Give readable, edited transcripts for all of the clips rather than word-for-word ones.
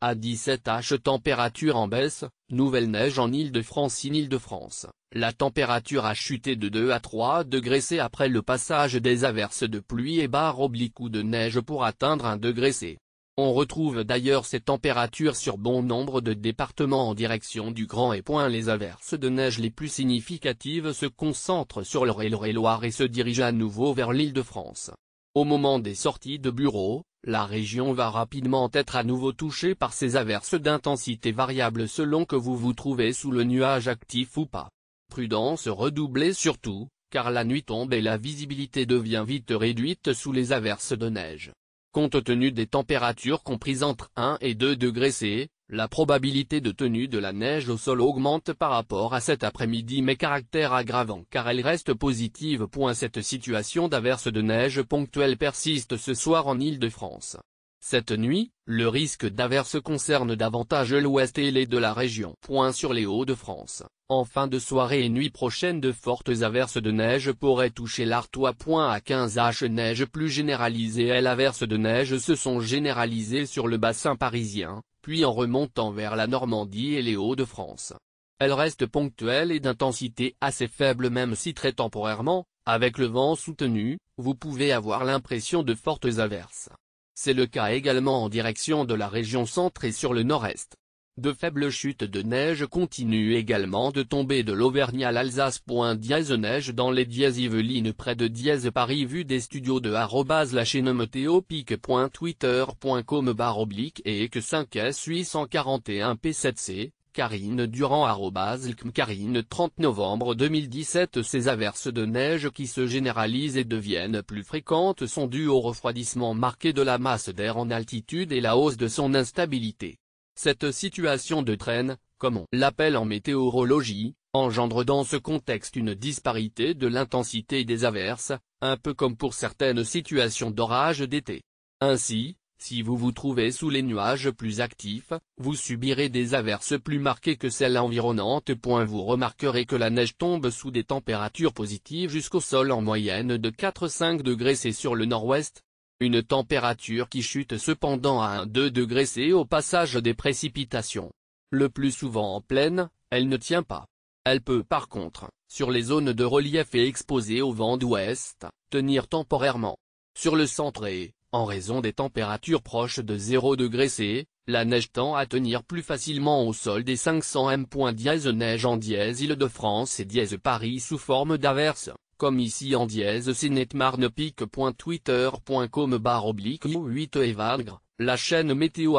À 17h température en baisse, nouvelle neige en Île-de-France. En Île-de-France, la température a chuté de 2 à 3 degrés C après le passage des averses de pluie et ou de neige pour atteindre 1 degré C. On retrouve d'ailleurs ces températures sur bon nombre de départements en direction du Grand Est. Les averses de neige les plus significatives se concentrent sur l'Eure-et-Loire et se dirigent à nouveau vers l'Île-de-France. Au moment des sorties de bureau, la région va rapidement être à nouveau touchée par ces averses d'intensité variable selon que vous vous trouvez sous le nuage actif ou pas. Prudence redoublée surtout, car la nuit tombe et la visibilité devient vite réduite sous les averses de neige. Compte tenu des températures comprises entre 1 et 2 degrés C, la probabilité de tenue de la neige au sol augmente par rapport à cet après-midi, mais caractère aggravant car elle reste positive. Cette situation d'averses de neige ponctuelles persiste ce soir en Île-de-France. Cette nuit, le risque d'averses concerne davantage l'ouest et l'est de la région. Sur les Hauts-de-France, en fin de soirée et nuit prochaine, de fortes averses de neige pourraient toucher l'Artois. À 15h neige plus généralisée et averses de neige se sont généralisées sur le bassin parisien, puis en remontant vers la Normandie et les Hauts-de-France. Elles restent ponctuelles et d'intensité assez faible même si très temporairement, avec le vent soutenu, vous pouvez avoir l'impression de fortes averses. C'est le cas également en direction de la région centre et sur le nord-est. De faibles chutes de neige continuent également de tomber de l'Auvergne à l'Alsace. Neige dans les Yvelines près de Paris. Vue des studios de @la chaîne météo-pic.twitter.com/et que 5S 841 P7C, Karine Durand @Karine 30 novembre 2017. Ces averses de neige qui se généralisent et deviennent plus fréquentes sont dues au refroidissement marqué de la masse d'air en altitude et la hausse de son instabilité. Cette situation de traîne, comme on l'appelle en météorologie, engendre dans ce contexte une disparité de l'intensité des averses, un peu comme pour certaines situations d'orage d'été. Ainsi, si vous vous trouvez sous les nuages plus actifs, vous subirez des averses plus marquées que celles environnantes. Vous remarquerez que la neige tombe sous des températures positives jusqu'au sol en moyenne de 4-5 degrés C sur le nord-ouest. Une température qui chute cependant à 1-2 degrés C au passage des précipitations. Le plus souvent en plaine, elle ne tient pas. Elle peut par contre, sur les zones de relief et exposées au vent d'ouest, tenir temporairement. Sur le centre et, en raison des températures proches de 0 degrés C, la neige tend à tenir plus facilement au sol des 500 m. Neige en Île-de-France et Paris sous forme d'averses. Comme ici en @twitter.com/8 Evagre, la chaîne météo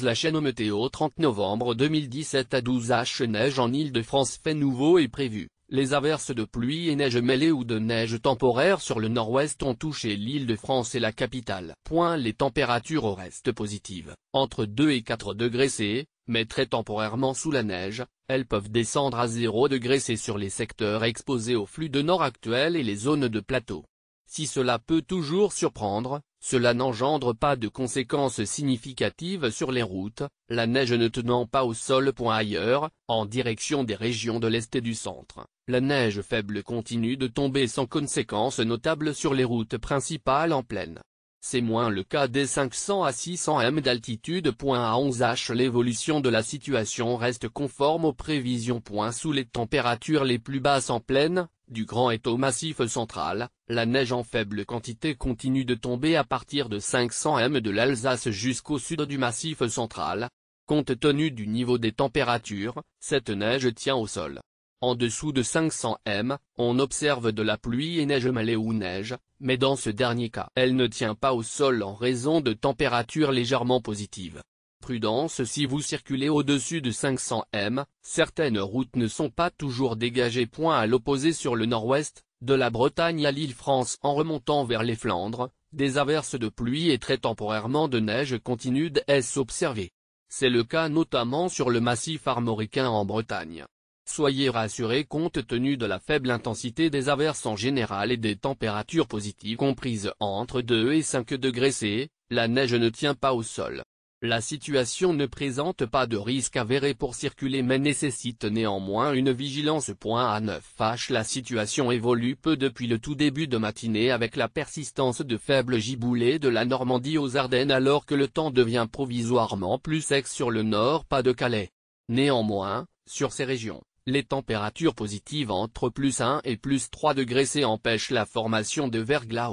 @la chaîne météo 30 novembre 2017 à 12h neige en Île-de-France. Fait nouveau est prévu. Les averses de pluie et neige mêlées ou de neige temporaire sur le nord-ouest ont touché l'Île-de-France et la capitale. Les températures restent positives, entre 2 et 4 degrés C, mais très temporairement sous la neige. Elles peuvent descendre à 0 degrés C sur les secteurs exposés au flux de nord actuel et les zones de plateau. Si cela peut toujours surprendre, cela n'engendre pas de conséquences significatives sur les routes, la neige ne tenant pas au sol. Ailleurs, en direction des régions de l'Est et du centre, la neige faible continue de tomber sans conséquences notables sur les routes principales en plaine. C'est moins le cas des 500 à 600 m d'altitude. À 11h l'évolution de la situation reste conforme aux prévisions. Sous les températures les plus basses en plaine, du Grand Est au Massif central, la neige en faible quantité continue de tomber à partir de 500 m de l'Alsace jusqu'au sud du Massif central. Compte tenu du niveau des températures, cette neige tient au sol. En dessous de 500 m, on observe de la pluie et neige mêlée ou neige, mais dans ce dernier cas, elle ne tient pas au sol en raison de températures légèrement positives. Prudence si vous circulez au-dessus de 500 m, certaines routes ne sont pas toujours dégagées. À l'opposé sur le nord-ouest, de la Bretagne à l'Île-France en remontant vers les Flandres, des averses de pluie et très temporairement de neige continuent d'être observées. C'est le cas notamment sur le massif armoricain en Bretagne. Soyez rassurés compte tenu de la faible intensité des averses en général et des températures positives comprises entre 2 et 5 degrés C, la neige ne tient pas au sol. La situation ne présente pas de risque avéré pour circuler mais nécessite néanmoins une vigilance. À 9h, la situation évolue peu depuis le tout début de matinée avec la persistance de faibles giboulées de la Normandie aux Ardennes alors que le temps devient provisoirement plus sec sur le nord Pas-de-Calais. Néanmoins, sur ces régions, les températures positives entre +1 et +3 degrés C empêchent la formation de verglas.